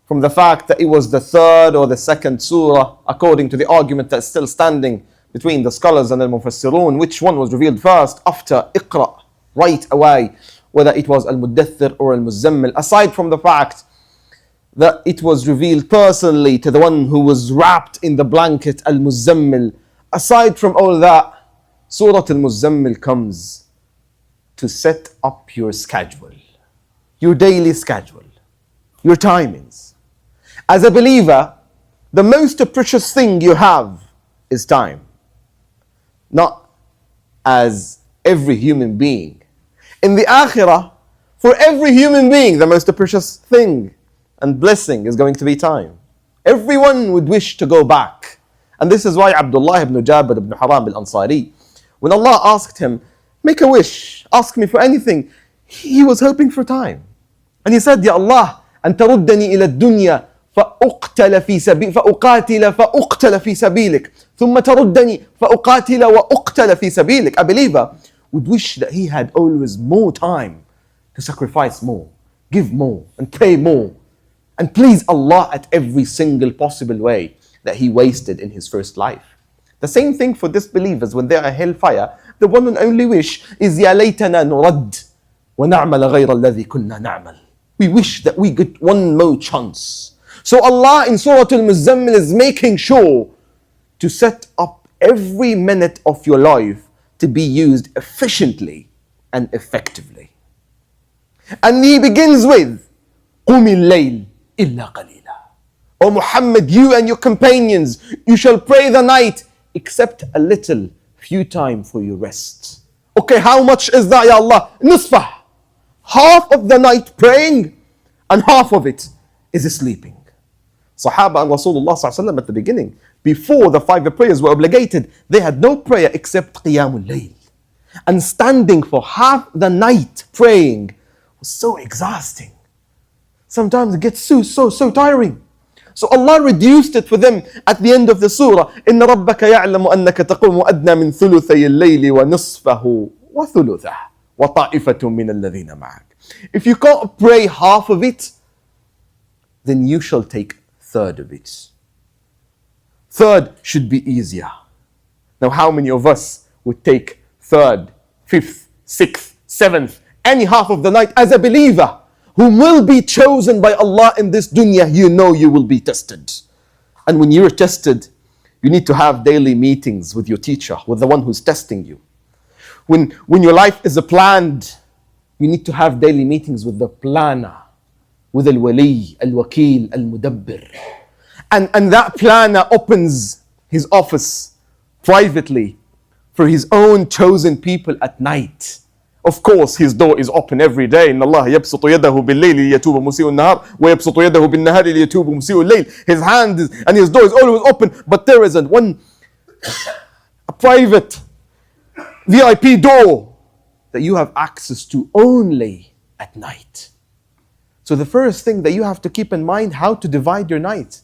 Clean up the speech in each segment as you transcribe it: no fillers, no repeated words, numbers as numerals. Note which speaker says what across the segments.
Speaker 1: from the fact that it was the third or the second surah, according to the argument that's still standing between the scholars and the Mufassirun, which one was revealed first after Iqra, right away, whether it was Al-Muddathir or Al-Muzzamil, aside from the fact that it was revealed personally to the one who was wrapped in the blanket, Al-Muzzamil. Aside from all that, Surah Al-Muzzamil comes to set up your schedule, your daily schedule, your timings. As a believer, the most precious thing you have is time. Not as every human being. In the Akhirah, for every human being, the most precious thing and blessing is going to be time. Everyone would wish to go back. And this is why Abdullah ibn Jabir ibn Haram al-Ansari, when Allah asked him, make a wish, ask me for anything, he was hoping for time. And he said, Ya Allah, أن تردني إلى الدنيا فأقتل في سبيلك ثم تردني فأقاتل وأقتل في سبيلك. A believer would wish that he had always more time to sacrifice more, give more, and pray more, and please Allah at every single possible way that he wasted in his first life. The same thing for disbelievers when they are in hellfire. The one and only wish is يا ليتنا نرد ونعمل غير الذي كنا نعمل. We wish that we get one more chance. So Allah in Surah Al-Muzzamil is making sure to set up every minute of your life to be used efficiently and effectively. And he begins with قُمِ اللَّيْلِ إِلَّا قَلِيلًا. O Muhammad, you and your companions, you shall pray the night except a little, few time for your rest. Okay, how much is that, Ya Allah? Nisfah. Half of the night praying and half of it is sleeping. Sahaba and Rasulullah at the beginning, before the 5 prayers were obligated, they had no prayer except Qiyamul Layl. And standing for half the night praying was so exhausting. Sometimes it gets so tiring. So Allah reduced it for them at the end of the surah. إِنَّ رَبَّكَ يَعْلَمُ أَنَّكَ تَقُومُ أَدْنَى مِنْ ثُلُثَيِ اللَّيْلِ وَنِصْفَهُ وَثُلُثَهُ وَطَائِفَةٌ مِّنَ الَّذِينَ مَعَكَ. If you can't pray half of it, then you shall take third of it. Third should be easier. Now how many of us would take third, fifth, sixth, seventh, any half of the night as a believer who will be chosen by Allah in this dunya? You know you will be tested. And when you're tested, you need to have daily meetings with your teacher, with the one who's testing you. When your life is planned, you need to have daily meetings with the planner, with al-wali, al-wakil, al-mudabbir. And that planner opens his office privately for his own chosen people at night. Of course, his door is open every day. إن الله يبسط يده بالليل ليتوب مسيء النهار ويبسط يده بالنهار ليتوب مسيء الليل. His hand and his door is always open, but there isn't a private VIP door that you have access to only at night. So the first thing that you have to keep in mind, how to divide your night.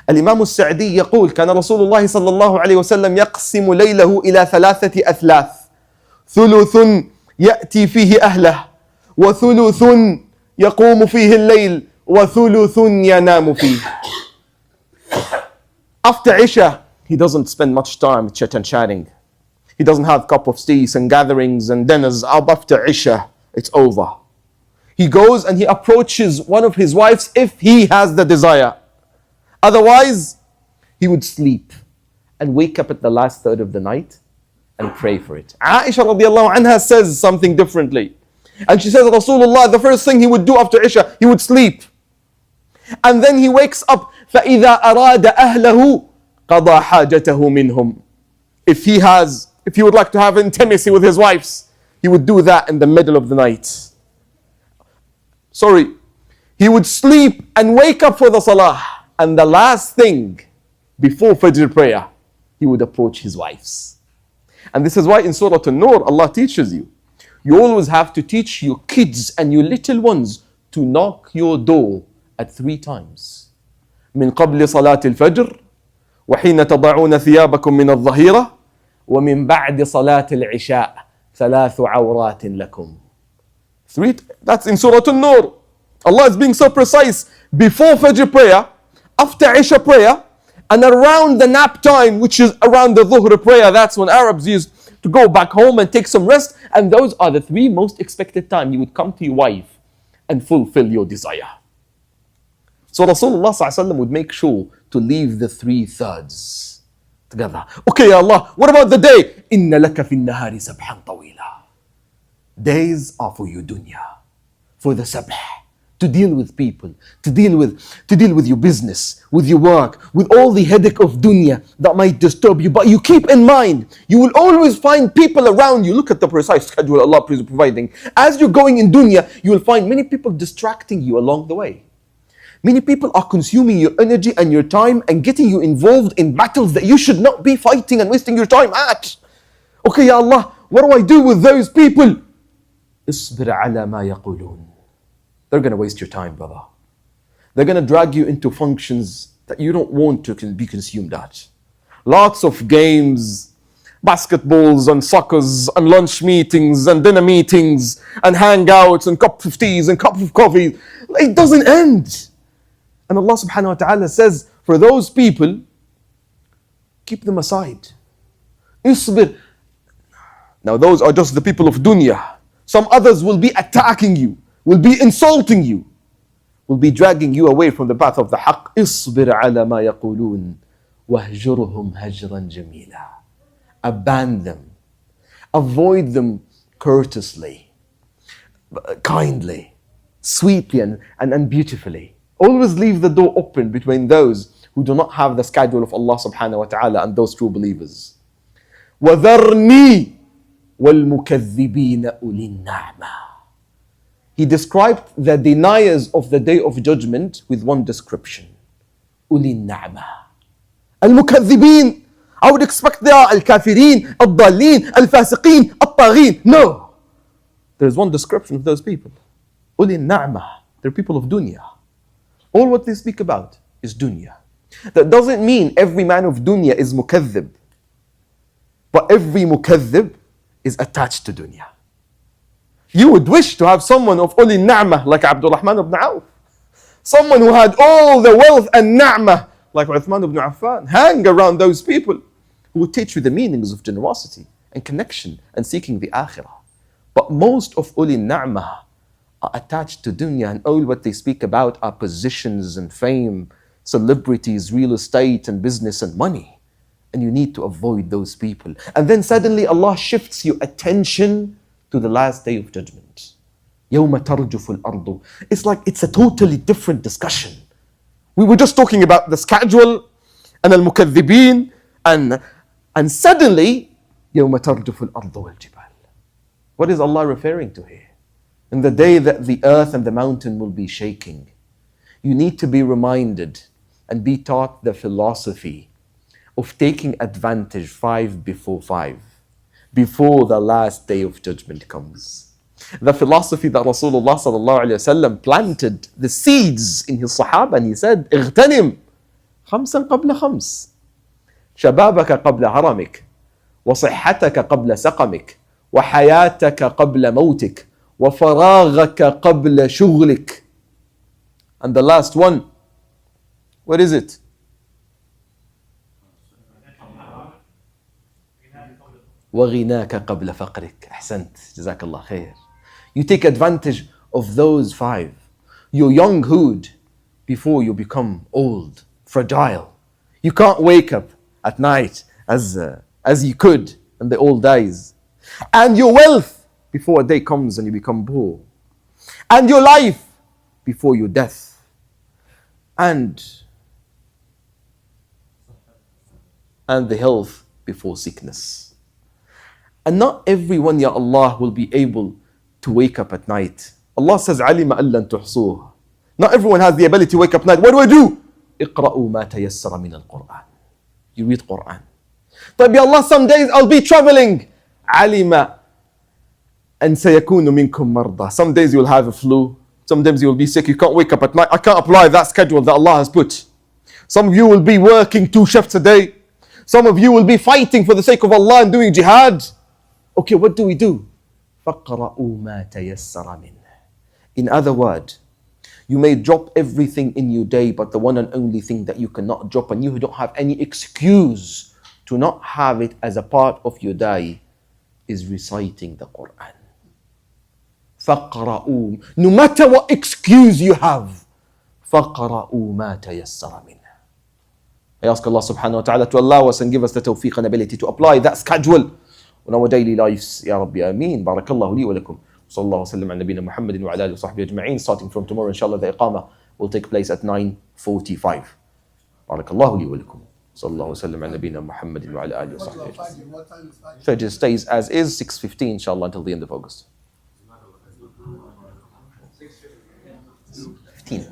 Speaker 1: الإمام السعدي يقول كان رسول الله صلى الله عليه وسلم يقسم ليله إلى 3 أثلاث ثلث يأتي فيه أهله وثلث يقوم فيه الليل وثلث ينام فيه. After Isha, he doesn't spend much time chit and chatting. He doesn't have cup of teas and gatherings and dinners. After Isha, it's over. He goes and he approaches one of his wives if he has the desire. Otherwise, he would sleep and wake up at the last third of the night and pray for it. Aisha radiallahu anha says something differently. And she says, Rasulullah, the first thing he would do after Isha, he would sleep. And then he wakes up, فَإِذَا أَرَادَ أَهْلَهُ قَضَى حَاجَتَهُ مِنْهُمْ. If he would like to have intimacy with his wives, he would do that in the middle of the night. He would sleep and wake up for the salah. And the last thing, before Fajr prayer, he would approach his wives. And this is why in Surah An-Nur, Allah teaches you. You always have to teach your kids and your little ones to knock your door at 3 times. من قبل صلاة الفجر وحين تضعون ثيابكم من الظهيرة ومن بعد صلاة العشاء 3 عورات لكم. That's in Surah An-Nur. Allah is being so precise. before Fajr prayer, after Isha prayer, and around the nap time, which is around the Dhuhr prayer. That's when Arabs used to go back home and take some rest. And those are the three most expected times you would come to your wife and fulfill your desire. So Rasulullah ﷺ would make sure to leave the 3/3 together. Okay, Ya Allah, what about the day? إِنَّ لَكَ فِي النَّهَارِ سَبْحًا طَوِيلًا. Days are for your dunya, for the sabh, to deal with people, to deal with your business, with your work, with all the headache of dunya that might disturb you. But you keep in mind, you will always find people around you. Look at the precise schedule Allah is providing. As you're going in dunya, you will find many people distracting you along the way. Many people are consuming your energy and your time and getting you involved in battles that you should not be fighting and wasting your time at. Okay, Ya Allah, what do I do with those people? اصبر على ما يقولون. They're going to waste your time, brother. They're going to drag you into functions that you don't want to be consumed at. Lots of games, basketballs and soccers and lunch meetings and dinner meetings and hangouts and cup of teas and cup of coffee. It doesn't end. And Allah subhanahu wa ta'ala says, for those people, keep them aside. Isbir. Now those are just the people of dunya. Some others will be attacking you, will be insulting you, will be dragging you away from the path of the haqq. اصبر على ما يقولون واهجرهم هجرا جميلا. Abandon them. Avoid them courteously, kindly, sweetly and beautifully. Always leave the door open between those who do not have the schedule of Allah subhanahu wa ta'ala and those true believers. وَذَرْنِي وَالْمُكَذِّبِينَ أُولِي النَّعْمَةِ. He described the deniers of the day of judgment with one description. أُولِي النَّعْمَةِ. الْمُكَذِّبِينَ. I would expect they are al-kafirin, al-dallin, al-fasiqin, al-taghin. No. There's one description of those people. أُولِي النَّعْمَةِ. They're people of dunya. All what they speak about is dunya. That doesn't mean every man of dunya is mukaththib. But every mukaththib is attached to dunya. You would wish to have someone of uli na'mah like AbdulRahaman ibn Auf. Someone who had all the wealth and na'mah like Uthman ibn Affan. Hang around those people who would teach you the meanings of generosity and connection and seeking the akhirah. But most of uli na'mah are attached to dunya, and all what they speak about are positions and fame, celebrities, real estate and business and money. And you need to avoid those people. And then suddenly Allah shifts your attention to the last day of judgment. يَوْمَ تَرْجُفُ الْأَرْضُ. It's like it's a totally different discussion. We were just talking about the schedule and al-mukaththibin, and suddenly يَوْمَ تَرْجُفُ الْأَرْضُ وَالْجِبَالِ. What is Allah referring to here? In the day that the earth and the mountain will be shaking, you need to be reminded and be taught the philosophy of taking advantage 5 before 5, before the last day of judgment comes. The philosophy that Rasulullah sallallahu alayhi wasallam planted the seeds in his Sahaba, and he said, اغتنم خمسا قبل خمس شبابك قبل هرمك وصحتك قبل سقمك وحياتك قبل موتك وفراغك قبل شغلك. And the last one, what is it? وغناك قبل فقرك. أحسنت. جزاك الله خير. You take advantage of those 5. Your younghood before you become old, fragile. You can't wake up at night as you could in the old days. And your wealth before a day comes and you become poor. And your life before your death. And the health before sickness. And not everyone, Ya Allah, will be able to wake up at night. Allah says, عَلِمَ أَن لَن تُحْصُوهُ. Not everyone has the ability to wake up at night. What do I do? اقرأوا ما تيسر من القرآن. You read Quran. But Ya Allah, some days I'll be traveling. عَلِمَ أن سيكون منكم مرضى. Some days you'll have a flu. Sometimes you will be sick. You can't wake up at night. I can't apply that schedule that Allah has put. Some of you will be working 2 shifts a day. Some of you will be fighting for the sake of Allah and doing jihad. Okay, what do we do? فَقْرَأُوا مَا تَيَسَّرَ مِنْهُ. In other words, You may drop everything in your day, but the one and only thing that you cannot drop, and you don't have any excuse to not have it as a part of your day, is reciting the Quran. فَقْرَؤُوا. No matter what excuse you have, فَقْرَؤُوا مَا تَيَسَّرَ مِنْهُ. I ask Allah subhanahu wa ta'ala to allow us and give us the tawfiq and ability to apply that schedule on our daily lives. Ya Rabbi, Ameen. Barakallahu li wa lakum. Sallallahu sallam ala nabina Muhammadin wa ala alihi wa sahbihi ajma'in. Starting from tomorrow, inshallah, the iqamah will take place at 9:45. Barakallahu li wa lakum. Sallallahu sallam ala nabina Muhammadin wa ala alihi wa sahbihi ajma'in. Fajr stays as is, 6:15, inshallah, until the end of August. 15.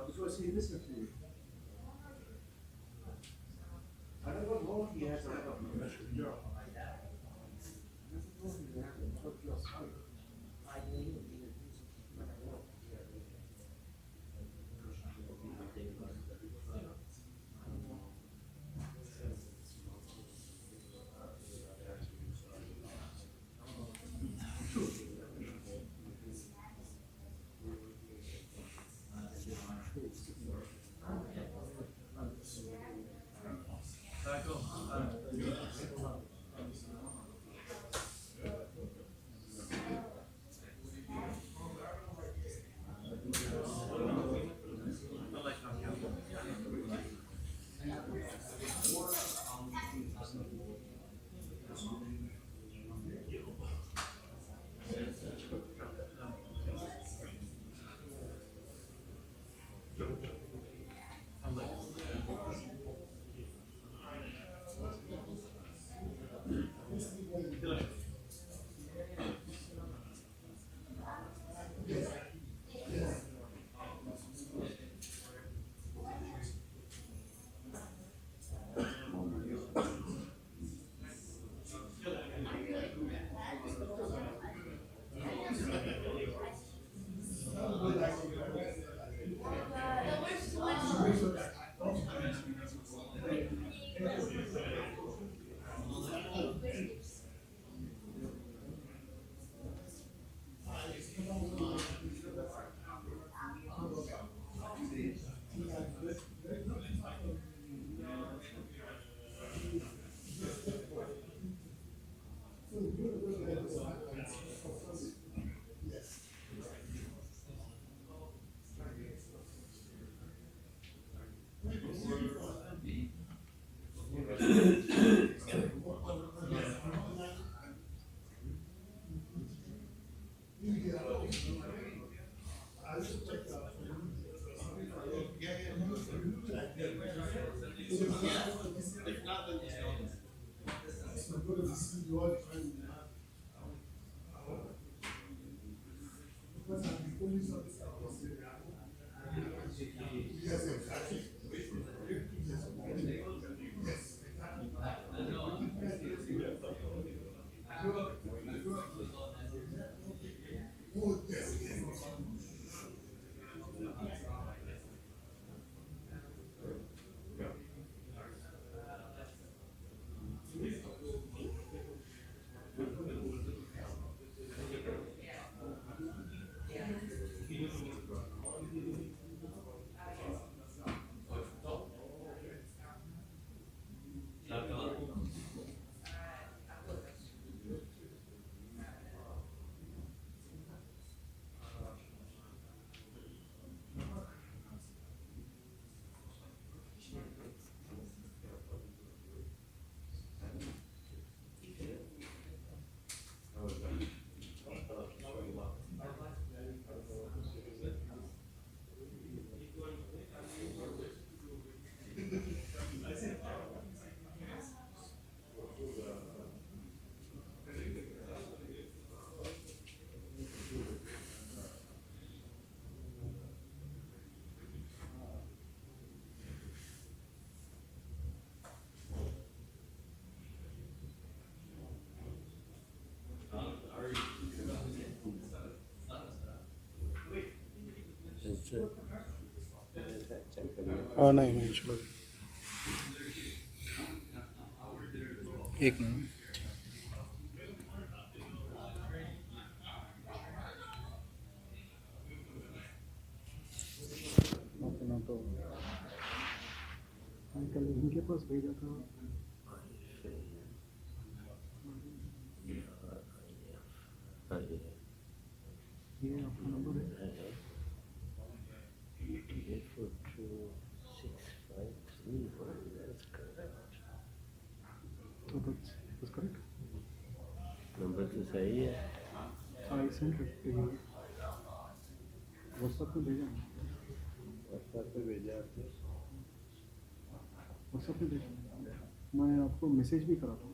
Speaker 2: Because he listened to you. I don't know if he has a job.
Speaker 3: नहीं चलो एक minute अपना तो कल इनके पास भेजा था ये आपका नंबर है तो that's correct.
Speaker 4: नंबर तो सही है।
Speaker 3: I sent it to you. WhatsApp पे भेजा
Speaker 4: व्हाट्सएप पे भेजा आपने?
Speaker 3: WhatsApp पे भेजा मैं आपको मैसेज भी करा था।